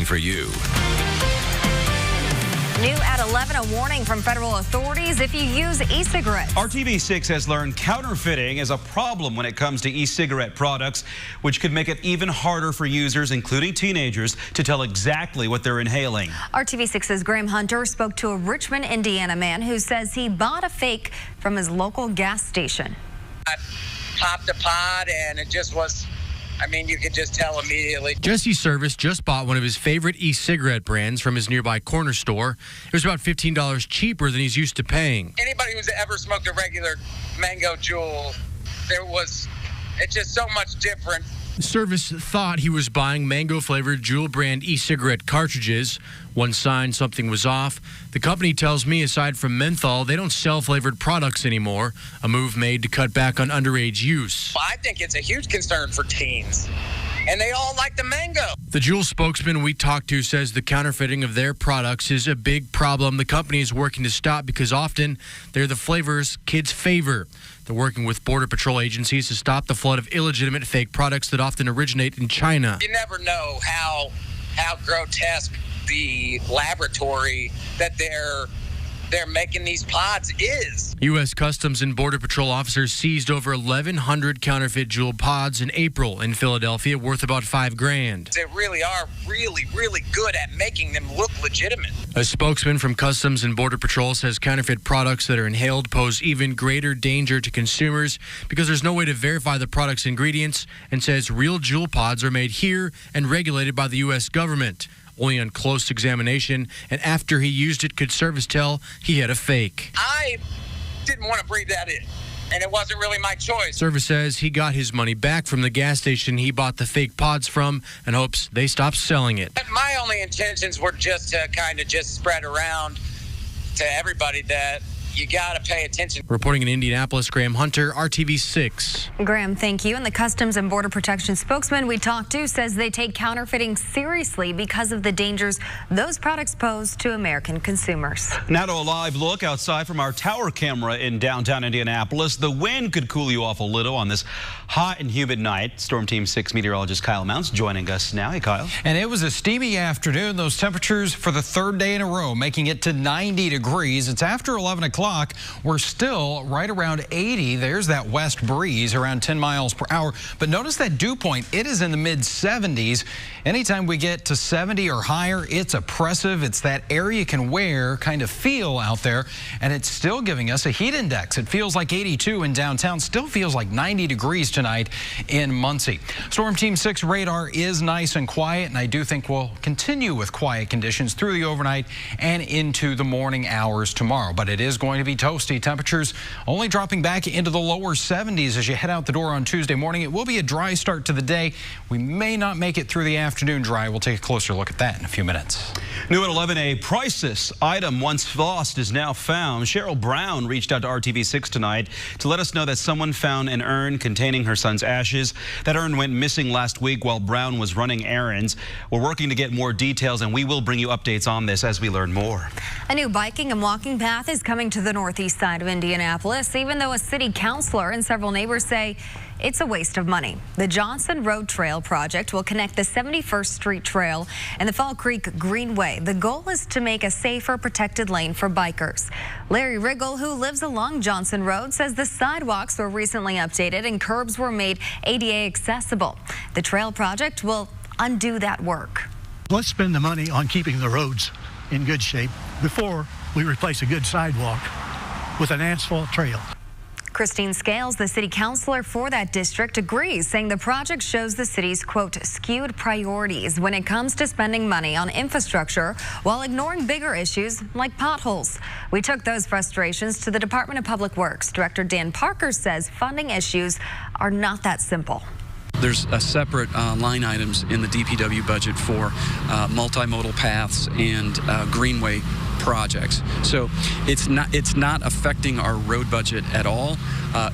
for you. New at 11, a warning from federal authorities if you use e-cigarettes. RTV6 has learned counterfeiting is a problem when it comes to e-cigarette products, which could make it even harder for users, including teenagers, to tell exactly what they're inhaling. RTV6's Graham Hunter spoke to a Richmond, Indiana man who says he bought a fake from his local gas station. I popped a pod and it just was, you could just tell immediately. Jesse Service just bought one of his favorite e-cigarette brands from his nearby corner store. It was about $15 cheaper than he's used to paying. Anybody who's ever smoked a regular Mango Juul, it's just so much different. Service thought he was buying mango-flavored Juul brand e-cigarette cartridges. One sign something was off. The company tells me aside from menthol, they don't sell flavored products anymore, a move made to cut back on underage use. I think it's a huge concern for teens, and they all like the mango. The Juul spokesman we talked to says the counterfeiting of their products is a big problem the company is working to stop because often they're the flavors kids favor. They're working with Border Patrol agencies to stop the flood of illegitimate fake products that often originate in China. You never know how grotesque the laboratory that they're making these pods is. U.S. Customs and Border Patrol officers seized over 1,100 counterfeit Juul pods in April in Philadelphia, worth about $5,000. They really are really good at making them look legitimate. A spokesman from Customs and Border Patrol says counterfeit products that are inhaled pose even greater danger to consumers because there's no way to verify the product's ingredients, and says real Juul pods are made here and regulated by the U.S. government. Only on close examination and after he used it could Service tell he had a fake. I didn't want to breathe that in, and it wasn't really my choice. Service says he got his money back from the gas station he bought the fake pods from and hopes they stop selling it. My only intentions were just to kind of just spread around to everybody that you got to pay attention. Reporting in Indianapolis, Graham Hunter, RTV6. Graham, thank you. And the Customs and Border Protection spokesman we talked to says they take counterfeiting seriously because of the dangers those products pose to American consumers. Now to a live look outside from our tower camera in downtown Indianapolis. The wind could cool you off a little on this hot and humid night. Storm Team 6 meteorologist Kyle Mounts joining us now. Hey, Kyle. And it was a steamy afternoon. Those temperatures for the third day in a row, making it to 90 degrees. It's after 11 o'clock. We're still right around 80. There's that west breeze around 10 miles per hour. But notice that dew point. It is in the mid 70s. Anytime we get to 70 or higher, it's oppressive. It's that air you can wear kind of feel out there. And it's still giving us a heat index. It feels like 82 in downtown. Still feels like 90 degrees tonight in Muncie. Storm Team 6 radar is nice and quiet. And I do think we'll continue with quiet conditions through the overnight and into the morning hours tomorrow. But it is going to be toasty. Temperatures only dropping back into the lower 70s as you head out the door on Tuesday morning. It will be a dry start to the day. We may not make it through the afternoon dry. We'll take a closer look at that in a few minutes. New at 11, a priceless item once lost is now found. Cheryl Brown reached out to RTV6 tonight to let us know that someone found an urn containing her son's ashes. That urn went missing last week while Brown was running errands. We're working to get more details, and we will bring you updates on this as we learn more. A new biking and walking path is coming to the northeast side of Indianapolis, even though a city councilor and several neighbors say it's a waste of money. The Johnson Road Trail project will connect the 71st Street Trail and the Fall Creek Greenway. The goal is to make a safer, protected lane for bikers. Larry Riggle, who lives along Johnson Road, says the sidewalks were recently updated and curbs were made ADA accessible. The trail project will undo that work. Let's spend the money on keeping the roads in good shape before we replace a good sidewalk with an asphalt trail. Christine Scales, the city councilor for that district, agrees, saying the project shows the city's, quote, skewed priorities when it comes to spending money on infrastructure while ignoring bigger issues like potholes. We took those frustrations to the Department of Public Works. Director Dan Parker says funding issues are not that simple. There's a separate line items in the DPW budget for multimodal paths and greenway projects. So it's not affecting our road budget at all.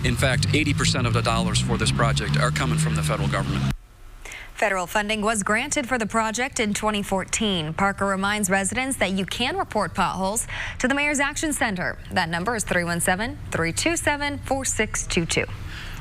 In fact, 80% of the dollars for this project are coming from the federal government. Federal funding was granted for the project in 2014. Parker reminds residents that you can report potholes to the Mayor's Action Center. That number is 317-327-4622.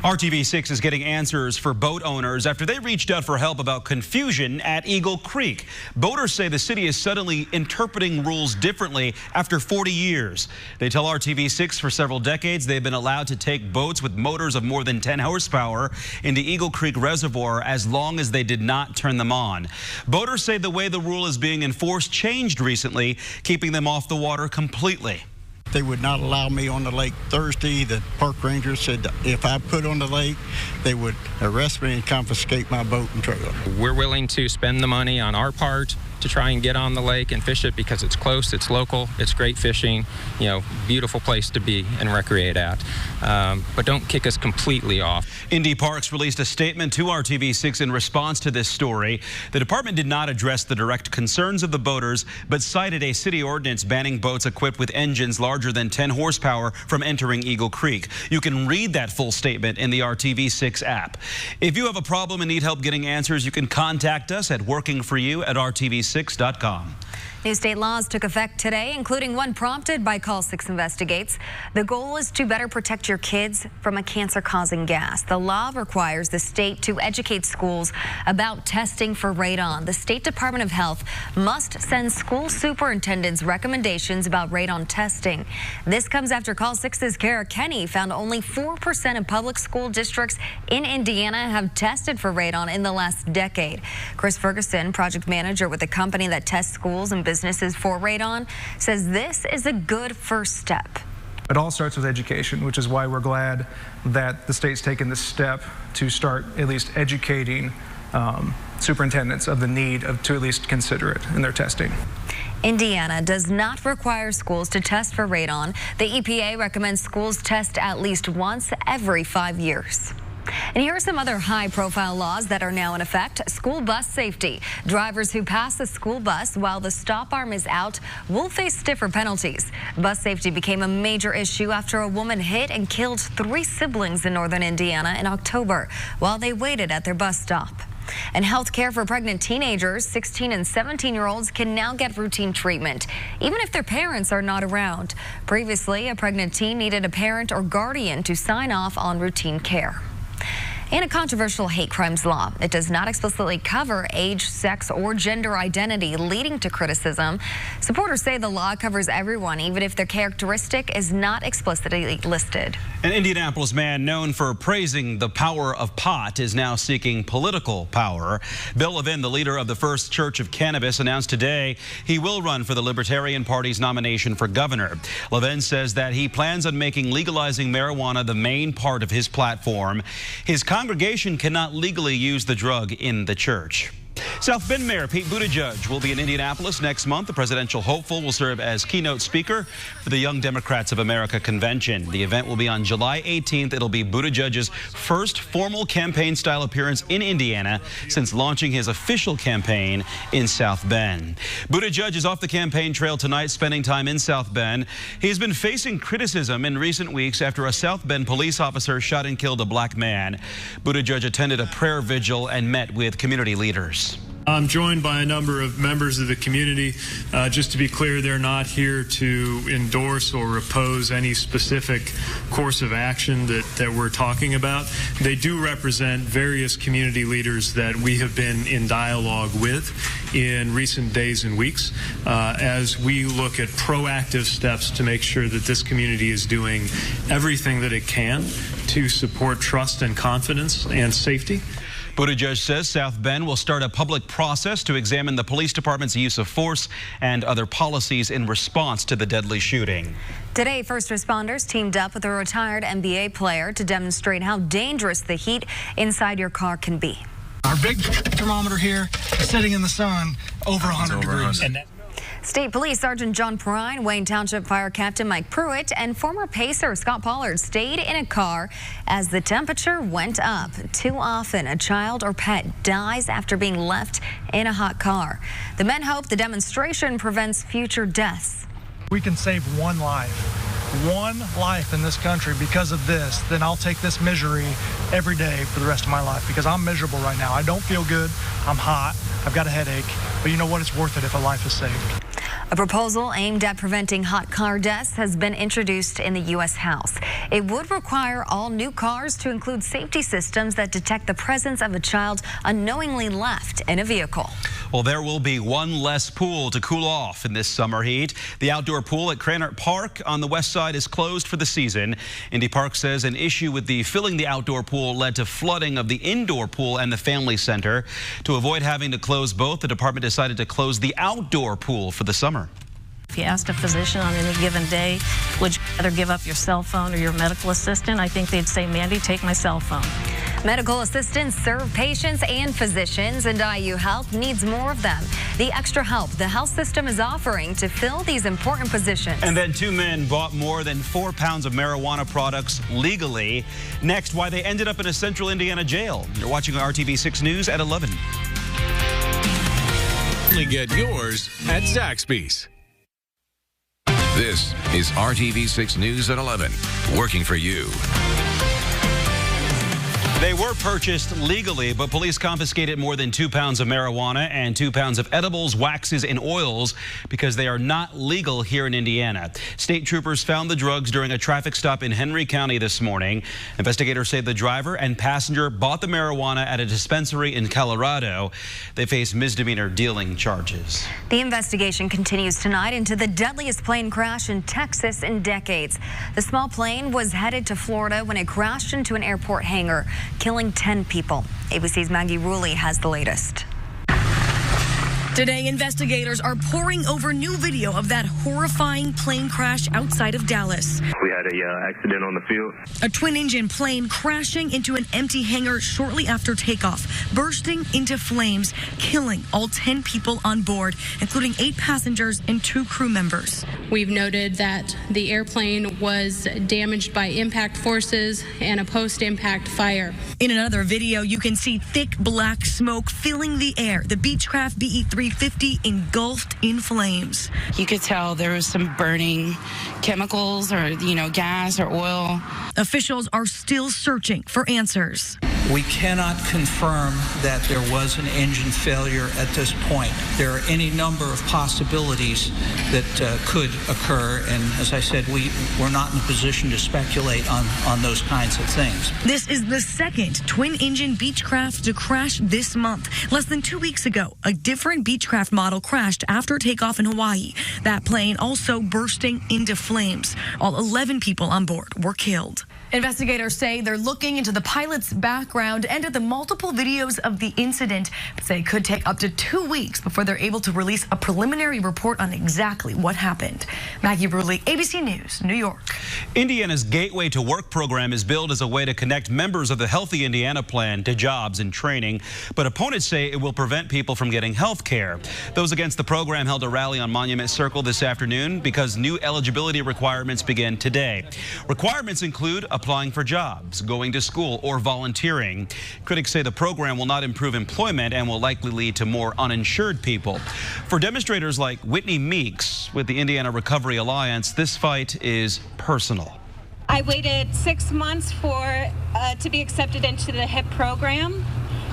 RTV6 is getting answers for boat owners after they reached out for help about confusion at Eagle Creek. Boaters say the city is suddenly interpreting rules differently after 40 years. They tell RTV6 for several decades they've been allowed to take boats with motors of more than 10 horsepower into Eagle Creek Reservoir as long as they did not turn them on. Boaters say the way the rule is being enforced changed recently, keeping them off the water completely. They would not allow me on the lake Thursday. The park ranger said that if I put on the lake, they would arrest me and confiscate my boat and trailer. We're willing to spend the money on our part to try and get on the lake and fish it because it's close, it's local, it's great fishing, beautiful place to be and recreate at. But don't kick us completely off. Indy Parks released a statement to RTV6 in response to this story. The department did not address the direct concerns of the boaters, but cited a city ordinance banning boats equipped with engines larger than 10 horsepower from entering Eagle Creek. You can read that full statement in the RTV6 app. If you have a problem and need help getting answers, you can contact us at workingforyou@rtv6.com. New state laws took effect today, including one prompted by Call 6 Investigates. The goal is to better protect your kids from a cancer-causing gas. The law requires the state to educate schools about testing for radon. The State Department of Health must send school superintendents recommendations about radon testing. This comes after Call 6's Kara Kenny found only 4% of public school districts in Indiana have tested for radon in the last decade. Chris Ferguson, project manager with the company that tests schools and businesses for radon, says this is a good first step. It all starts with education, which is why we're glad that the state's taken this step to start at least educating superintendents of the need to at least consider it in their testing. Indiana does not require schools to test for radon. The EPA recommends schools test at least once every 5 years. And here are some other high-profile laws that are now in effect. School bus safety. Drivers who pass the school bus while the stop arm is out will face stiffer penalties. Bus safety became a major issue after a woman hit and killed 3 siblings in northern Indiana in October while they waited at their bus stop. And health care for pregnant teenagers, 16 and 17-year-olds can now get routine treatment, even if their parents are not around. Previously, a pregnant teen needed a parent or guardian to sign off on routine care. And a controversial hate crimes law. It does not explicitly cover age, sex, or gender identity, leading to criticism. Supporters say the law covers everyone, even if their characteristic is not explicitly listed. An Indianapolis man known for praising the power of pot is now seeking political power. Bill Levin, the leader of the First Church of Cannabis, announced today he will run for the Libertarian Party's nomination for governor. Levin says that he plans on making legalizing marijuana the main part of his platform. His congregation cannot legally use the drug in the church. South Bend Mayor Pete Buttigieg will be in Indianapolis next month. The presidential hopeful will serve as keynote speaker for the Young Democrats of America convention. The event will be on July 18th. It'll be Buttigieg's first formal campaign-style appearance in Indiana since launching his official campaign in South Bend. Buttigieg is off the campaign trail tonight, spending time in South Bend. He's been facing criticism in recent weeks after a South Bend police officer shot and killed a black man. Buttigieg attended a prayer vigil and met with community leaders. I'm joined by a number of members of the community. Just to be clear, they're not here to endorse or oppose any specific course of action that we're talking about. They do represent various community leaders that we have been in dialogue with in recent days and weeks as we look at proactive steps to make sure that this community is doing everything that it can to support trust and confidence and safety. Buttigieg says South Bend will start a public process to examine the police department's use of force and other policies in response to the deadly shooting. Today, first responders teamed up with a retired NBA player to demonstrate how dangerous the heat inside your car can be. Our big thermometer here is sitting in the sun over 100 degrees. State Police Sergeant John Perrine, Wayne Township Fire Captain Mike Pruitt, and former Pacer Scott Pollard stayed in a car as the temperature went up. Too often, a child or pet dies after being left in a hot car. The men hope the demonstration prevents future deaths. We can save one life in this country because of this, then I'll take this misery every day for the rest of my life because I'm miserable right now. I don't feel good. I'm hot. I've got a headache. But you know what? It's worth it if a life is saved. A proposal aimed at preventing hot car deaths has been introduced in the U.S. House. It would require all new cars to include safety systems that detect the presence of a child unknowingly left in a vehicle. Well, there will be one less pool to cool off in this summer heat. The outdoor pool at Cranart Park on the west side is closed for the season. Indy Park says an issue with filling the outdoor pool led to flooding of the indoor pool and the family center. To avoid having to close both, the department decided to close the outdoor pool for the summer. If you asked a physician on any given day, would you rather give up your cell phone or your medical assistant? I think they'd say, Mandy, take my cell phone. Medical assistants serve patients and physicians, and IU Health needs more of them. The extra help the health system is offering to fill these important positions. And then 2 men bought more than 4 pounds of marijuana products legally. Next, why they ended up in a central Indiana jail. You're watching RTV6 News at 11. Only get yours at Zaxby's. This is RTV6 News at 11, working for you. They were purchased legally, but police confiscated more than 2 pounds of marijuana and 2 pounds of edibles, waxes, and oils because they are not legal here in Indiana. State troopers found the drugs during a traffic stop in Henry County this morning. Investigators say the driver and passenger bought the marijuana at a dispensary in Colorado. They face misdemeanor dealing charges. The investigation continues tonight into the deadliest plane crash in Texas in decades. The small plane was headed to Florida when it crashed into an airport hangar, killing 10 people. ABC's Maggie Rulli has the latest. Today, investigators are poring over new video of that horrifying plane crash outside of Dallas. We had a accident on the field. A twin-engine plane crashing into an empty hangar shortly after takeoff, bursting into flames, killing all 10 people on board, including 8 passengers and 2 crew members. We've noted that the airplane was damaged by impact forces and a post-impact fire. In another video, you can see thick black smoke filling the air. The Beechcraft BE-350 engulfed in flames. You could tell there was some burning chemicals or, gas or oil. Officials are still searching for answers. We cannot confirm that there was an engine failure at this point. There are any number of possibilities that could occur, and as I said, we're not in a position to speculate on those kinds of things. This is the second twin-engine Beechcraft to crash this month. Less than 2 weeks ago, a different Beechcraft model crashed after takeoff in Hawaii. That plane also bursting into flames. All 11 people on board were killed. Investigators say they're looking into the pilot's background and at the multiple videos of the incident, but say it could take up to 2 weeks before they're able to release a preliminary report on exactly what happened. Maggie Rulli, ABC News, New York. Indiana's Gateway to Work program is billed as a way to connect members of the Healthy Indiana plan to jobs and training, but opponents say it will prevent people from getting health care. Those against the program held a rally on Monument Circle this afternoon because new eligibility requirements begin today. Requirements include applying for jobs, going to school, or volunteering. Critics say the program will not improve employment and will likely lead to more uninsured people. For demonstrators like Whitney Meeks with the Indiana Recovery Alliance, this fight is personal. I waited 6 months to be accepted into the HIP program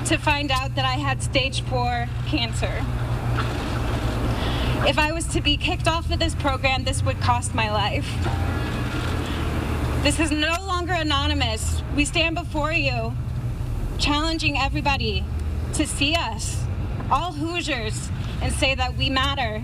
to find out that I had stage 4 cancer. If I was to be kicked off of this program, this would cost my life. This is no longer anonymous. We stand before you, challenging everybody to see us, all Hoosiers, and say that we matter.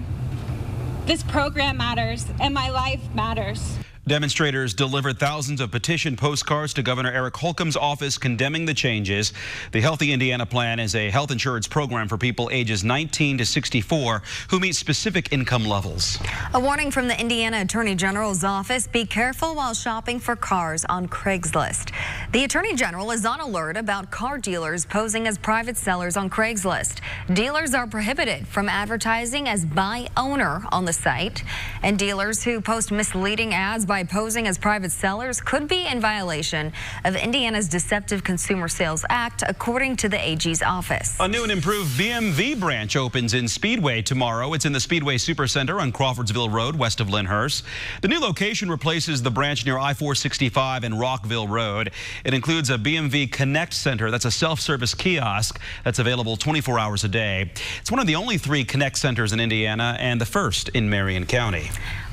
This program matters, and my life matters. Demonstrators delivered thousands of petition postcards to Governor Eric Holcomb's office condemning the changes. The Healthy Indiana Plan is a health insurance program for people ages 19 to 64 who meet specific income levels. A warning from the Indiana Attorney General's office: be careful while shopping for cars on Craigslist. The Attorney General is on alert about car dealers posing as private sellers on Craigslist. Dealers are prohibited from advertising as buy owner on the site, and dealers who post misleading ads by by posing as private sellers could be in violation of Indiana's Deceptive Consumer Sales Act, according to the AG's office. A new and improved BMV branch opens in Speedway tomorrow. It's in the Speedway Supercenter on Crawfordsville Road, west of Lyndhurst. The new location replaces the branch near I-465 and Rockville Road. It includes a BMV Connect Center. That's a self-service kiosk that's available 24 hours a day. It's one of the only 3 Connect centers in Indiana and the first in Marion County.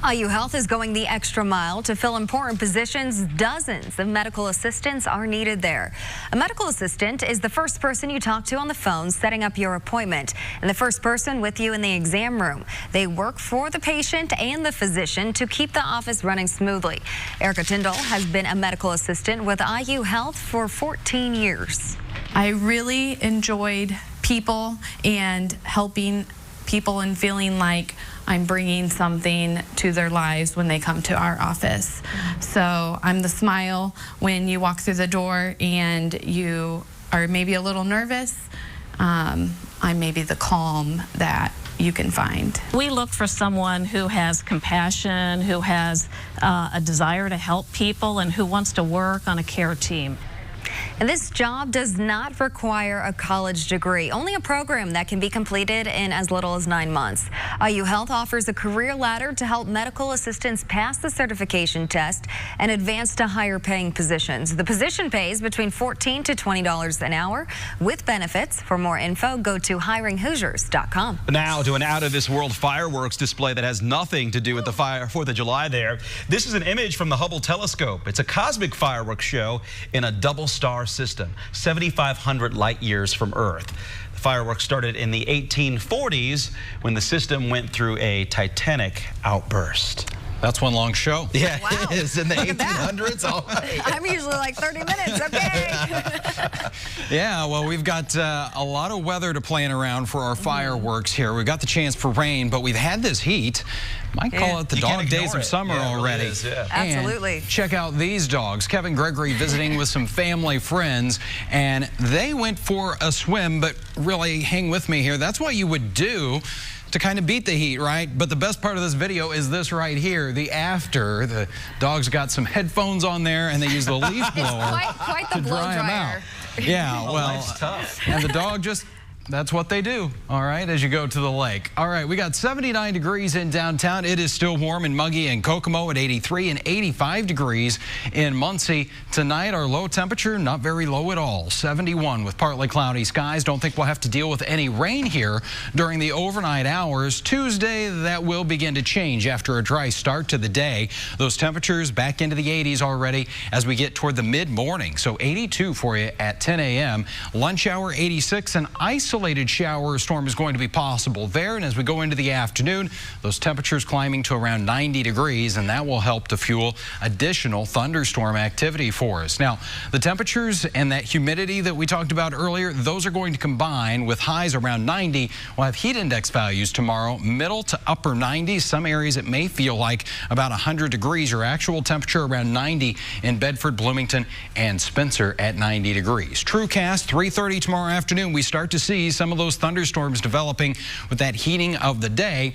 IU Health is going the extra mile to fill important positions. Dozens of medical assistants are needed there. A medical assistant is the first person you talk to on the phone setting up your appointment, and the first person with you in the exam room. They work for the patient and the physician to keep the office running smoothly. Erica Tyndall has been a medical assistant with IU Health for 14 years. I really enjoyed people and helping people and feeling like I'm bringing something to their lives when they come to our office. So I'm the smile when you walk through the door and you are maybe a little nervous. I'm maybe the calm that you can find. We look for someone who has compassion, who has a desire to help people, and who wants to work on a care team. And this job does not require a college degree, only a program that can be completed in as little as 9 months. IU Health offers a career ladder to help medical assistants pass the certification test and advance to higher paying positions. The position pays between $14 to $20 an hour with benefits. For more info, go to hiringhoosiers.com. Now to an out-of-this-world fireworks display that has nothing to do with the 4th of July there. This is an image from the Hubble telescope. It's a cosmic fireworks show in a double-star system, 7,500 light years from Earth. The fireworks started in the 1840s when the system went through a titanic outburst. That's one long show. Yeah, wow. It is in the 1800s. All right. I'm usually like 30 minutes, okay. Yeah, well, we've got a lot of weather to plan around for our fireworks here. We've got the chance for rain, but we've had this heat. Might call it the dog days of summer already. Really is, yeah. Absolutely. And check out these dogs. Kevin Gregory visiting with some family friends, and they went for a swim, but really hang with me here. That's what you would do to kind of beat the heat, right? But the best part of this video is this right here, the after. The dogs got some headphones on there, and they use the leaf blower quite the to blow dry them out. dryer. Yeah, well, life's tough. And the dog just, that's what they do, all right, as you go to the lake. All right, we got 79 degrees in downtown. It is still warm and muggy in Kokomo at 83 and 85 degrees in Muncie. Tonight, our low temperature, not very low at all, 71 with partly cloudy skies. Don't think we'll have to deal with any rain here during the overnight hours. Tuesday, that will begin to change after a dry start to the day. Those temperatures back into the 80s already as we get toward the mid-morning. So 82 for you at 10 a.m. Lunch hour 86, and isolated shower storm is going to be possible there. And as we go into the afternoon, those temperatures climbing to around 90 degrees, and that will help to fuel additional thunderstorm activity for us. Now, the temperatures and that humidity that we talked about earlier, those are going to combine with highs around 90. We'll have heat index values tomorrow, middle to upper 90s. Some areas it may feel like about 100 degrees. Your actual temperature around 90 in Bedford, Bloomington, and Spencer at 90 degrees. TrueCast, 3:30 tomorrow afternoon. We start to see some of those thunderstorms developing with that heating of the day.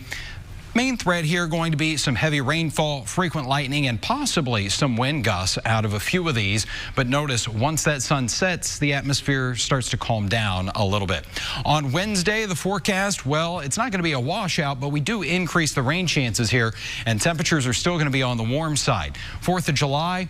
Main threat here going to be some heavy rainfall, frequent lightning, and possibly some wind gusts out of a few of these. But notice once that sun sets, the atmosphere starts to calm down a little bit. On Wednesday, the forecast, well, it's not going to be a washout, but we do increase the rain chances here, and temperatures are still going to be on the warm side. 4th of July,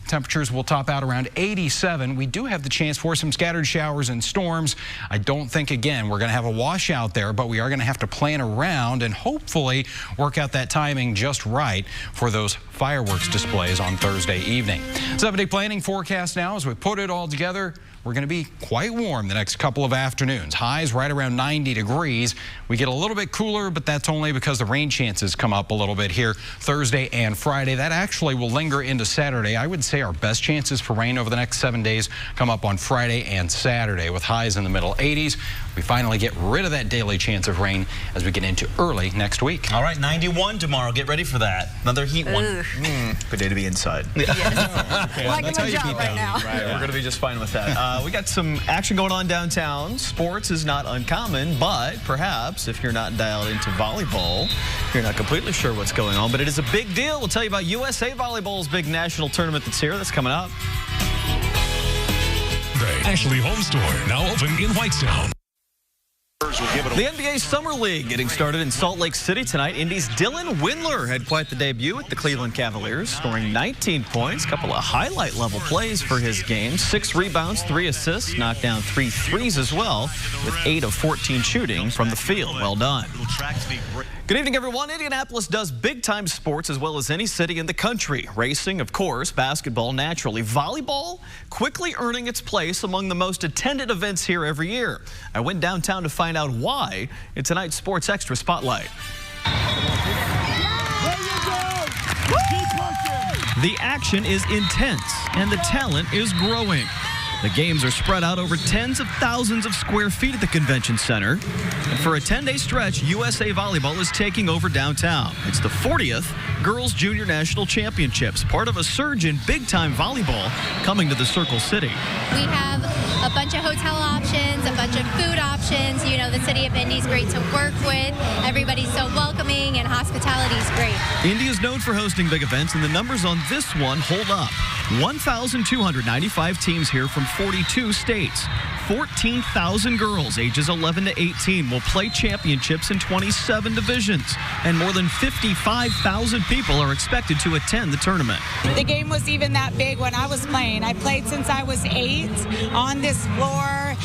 temperatures will top out around 87. We do have the chance for some scattered showers and storms. I don't think, again, we're going to have a washout there, but we are going to have to plan around and hopefully work out that timing just right for those fireworks displays on Thursday evening. 7-day planning forecast now as we put it all together. We're going to be quite warm the next couple of afternoons. Highs right around 90 degrees. We get a little bit cooler, but that's only because the rain chances come up a little bit here Thursday and Friday. That actually will linger into Saturday. I would say our best chances for rain over the next 7 days come up on Friday and Saturday with highs in the middle 80s. we finally get rid of that daily chance of rain as we get into early next week. All right, 91 tomorrow. Get ready for that. Another heat one. Good day to be inside. Okay, Like that's in how a you job keep right down. now. Right, we're going to be just fine with that. We got some action going on downtown. Sports is not uncommon, but perhaps if you're not dialed into volleyball, you're not completely sure what's going on. But it is a big deal. We'll tell you about USA Volleyball's big national tournament that's here. That's coming up. Ashley Home Store, now open in Whitestown. The NBA Summer League getting started in Salt Lake City tonight. Indy's Dylan Windler had quite the debut at the Cleveland Cavaliers, scoring 19 points, a couple of highlight-level plays for his game. 6 rebounds, 3 assists, knocked down 3 threes as well, with 8 of 14 shooting from the field. Well done. Good evening, everyone. Indianapolis does big-time sports as well as any city in the country. Racing, of course, basketball, naturally. Volleyball quickly earning its place among the most attended events here every year. I went downtown to find out why in tonight's Sports Extra Spotlight. The action is intense and the talent is growing. The games are spread out over tens of thousands of square feet at the convention center. And for a 10-day stretch, USA Volleyball is taking over downtown. It's the 40th Girls Junior National Championships, part of a surge in big-time volleyball coming to the Circle City. We have a bunch of hotel options, a bunch of food options. You know, the city of Indy is great to work with. Everybody's so welcoming and hospitality is great. Indy is known for hosting big events, and the numbers on this one hold up. 1,295 teams here from 42 states. 14,000 girls ages 11 to 18 will play championships in 27 divisions, and more than 55,000 people are expected to attend the tournament. The game was even that big when I was playing. I played since I was 8 on this floor.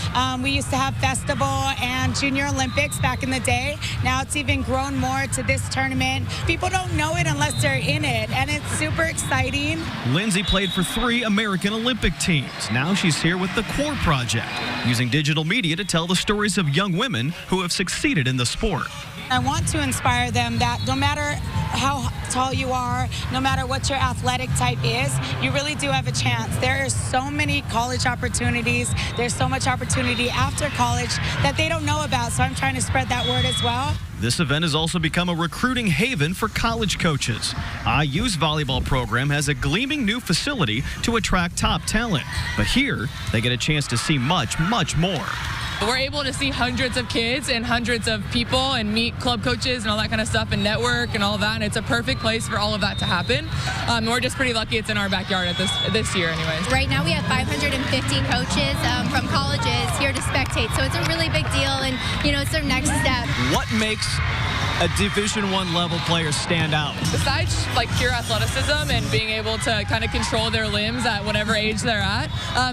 We used to have festival and Junior Olympics back in the day. Now it's even grown more to this tournament. People don't know it unless they're in it, and it's super exciting. Lindsay played for 3 American Olympic teams. Now she's here with the CORE Project, using digital media to tell the stories of young women who have succeeded in the sport. I want to inspire them that no matter how tall you are, no matter what your athletic type is, you really do have a chance. There are so many college opportunities. There's so much opportunity after college that they don't know about, so I'm trying to spread that word as well. This event has also become a recruiting haven for college coaches. IU's volleyball program has a gleaming new facility to attract top talent. But here, they get a chance to see much, much more. We're able to see hundreds of kids and hundreds of people and meet club coaches and all that kind of stuff and network and all that, and it's a perfect place for all of that to happen. We're just pretty lucky it's in our backyard at this year anyways. Right now we have 550 coaches from colleges here to spectate, so it's a really big deal, and you know, it's their next step. What makes a Division I level player stand out? Besides like pure athleticism and being able to kind of control their limbs at whatever age they're at,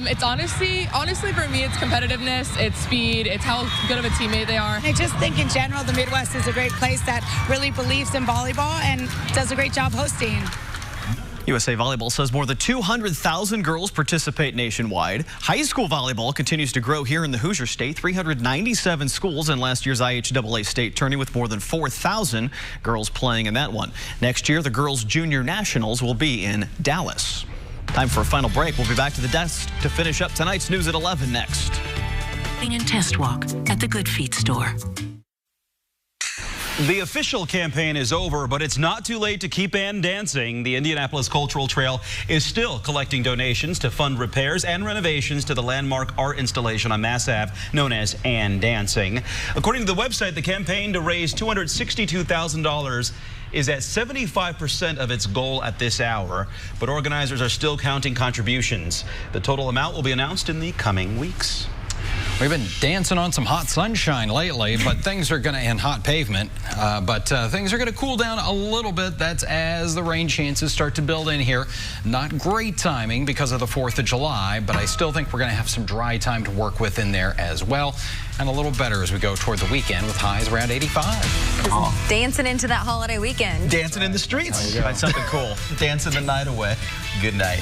it's honestly for me, it's competitiveness, it's speed, it's how good of a teammate they are. I just think in general the Midwest is a great place that really believes in volleyball and does a great job hosting. USA Volleyball says more than 200,000 girls participate nationwide. High school volleyball continues to grow here in the Hoosier State. 397 schools in last year's IHAA state tourney, with more than 4,000 girls playing in that one. Next year, the Girls Junior Nationals will be in Dallas. Time for a final break. We'll be back to the desk to finish up tonight's news at 11 next. And test walk at the Good Feet store. The official campaign is over, but it's not too late to keep Ann dancing. The Indianapolis Cultural Trail is still collecting donations to fund repairs and renovations to the landmark art installation on Mass Ave known as Ann Dancing. According to the website, the campaign to raise $262,000 is at 75% of its goal at this hour, but organizers are still counting contributions. The total amount will be announced in the coming weeks. We've been dancing on some hot sunshine lately, but things are going to, and hot pavement, but things are going to cool down a little bit. That's as the rain chances start to build in here. Not great timing because of the 4th of July, but I still think we're going to have some dry time to work with in there as well. And a little better as we go toward the weekend with highs around 85. Dancing into that holiday weekend. Dancing in the streets. Find something cool. Dancing the night away. Good night.